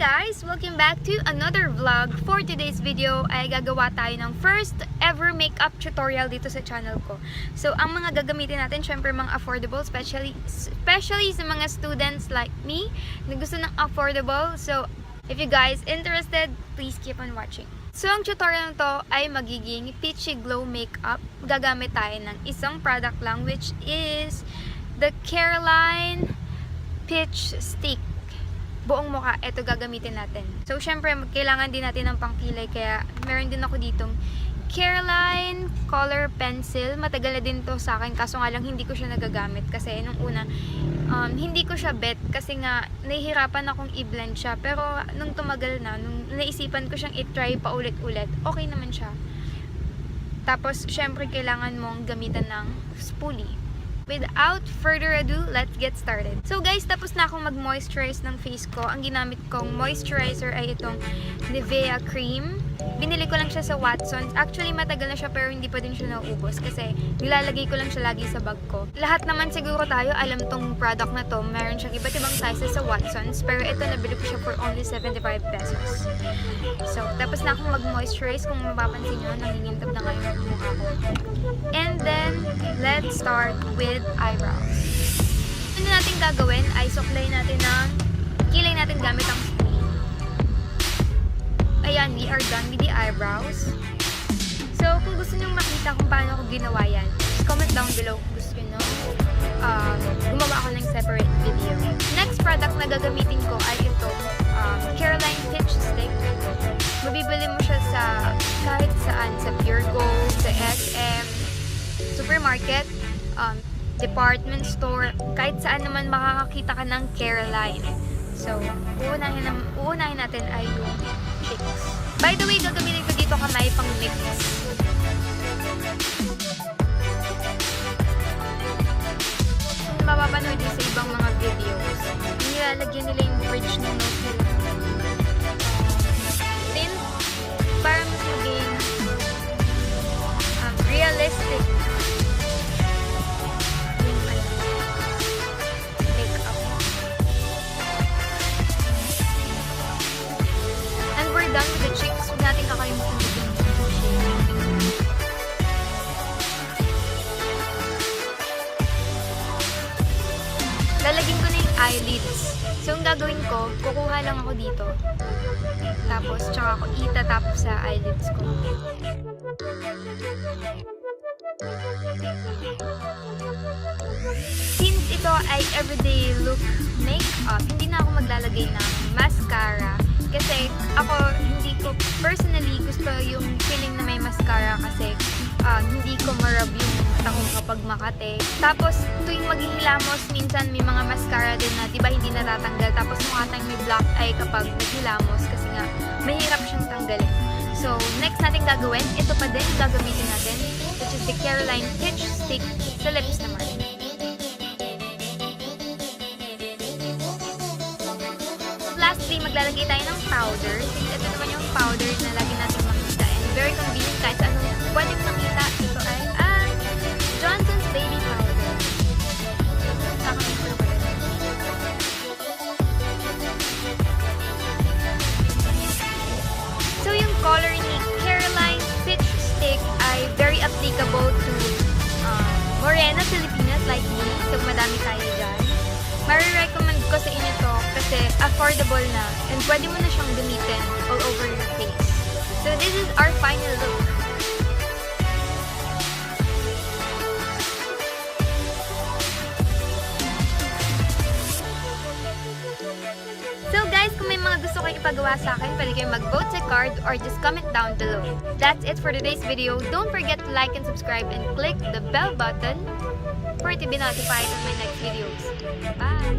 guys! Welcome back to another vlog. For today's video ay gagawa tayo ng first ever makeup tutorial dito sa channel ko. So, ang mga gagamitin natin, syempre mga affordable, especially sa mga students like me na gusto ng affordable. So, if you guys interested, please keep on watching. So, ang tutorial na to ay magiging peachy glow makeup. Gagamit tayo ng isang product lang, which is the Careline Peach Stick. Buong mukha, ito gagamitin natin. So, syempre, kailangan din natin ng pangkilay. Kaya, meron din ako ditong Careline Color Pencil. Matagal na din to sa akin. Kaso nga lang, hindi ko siya nagagamit. Kasi, nung una, hindi ko siya bet. Kasi nga, nahihirapan akong i-blend siya. Pero, nung tumagal na, nung naisipan ko siyang i-try pa ulit-ulit, okay naman siya. Tapos, syempre, kailangan mong gamitan ng spoolie. Without further ado, let's get started. So guys, tapos na akong mag-moisturize ng face ko. Ang ginamit kong moisturizer ay itong Nivea Cream. Binili ko lang siya sa Watsons. Actually, matagal na siya pero hindi pa din siya nauubos kasi nilalagay ko lang siya lagi sa bag ko. Lahat naman siguro tayo alam tong product na to. Meron siyang iba't ibang sizes sa Watsons. Pero ito, nabili ko siya for only 75 pesos. So, tapos na akong mag-moisturize. Kung mapapansin nyo, nangingintab na ngayon ang mukha ko. And then, let's start with eyebrows. Ano natin gagawin ay suklay natin ng kilay natin gamit ang spoolie. Ayan, we are done with the eyebrows. So, kung gusto nyo makita kung paano ko ginawa yan, comment down below kung gusto nyo gumawa ako ng separate video. Next product na gagamitin ko ay itong Careline Peach Stick. Mabibili mo siya sa kahit saan, sa Pure Gold, sa SM, supermarket, department store, kahit saan naman makakakita ka ng Careline. So, uunahin natin ay yung cheeks. By the way, gagamitin ko dito kamay pang mix. Mapapanood din sa ibang mga videos. Nilalagyan nila yung bridge ng nose tint para mas maging realistic. Done with the cheeks, huwag natin kakalimutan yung lalagyan ko na yung eyelids. So, ang gagawin ko, kukuha lang ako dito. Tapos, tsaka ako itatap sa eyelids ko. Since ito ay everyday look makeup, hindi na ako maglalagay ng mascara. Kasi ako, hindi ko personally gusto yung feeling na may mascara kasi hindi ko marab yung mata ko kapag makate. Tapos, tuwing maghihilamos, minsan may mga mascara din na, di ba, hindi natatanggal. Tapos, mukha tayong may black eye kapag naghilamos kasi nga, mahirap siyang tanggalin. So, next natin gagawin, ito pa din gagamitin natin, which is the Careline Peach Stick sa lips naman. Lastly, maglalagay tayo ng powder. Ito naman yung powder na lagi natin makita. And very convenient kahit ano pwede mo makita. Ito ay Johnson's Baby Powder. So, yung color ni Careline Peach Stick ay very applicable to Morena Filipinas like me. So, madami tayo dyan. Marirecommend ko sa inyo to kasi affordable na and pwede mo na siyang gamitin all over your face. So this is our final look. So guys, kung may mga gusto kayong ipagawa sa akin, pwede kayong mag-vote sa card or just comment down below. That's it for today's video. Don't forget to like and subscribe and click the bell button for to be notified of my next videos. Bye!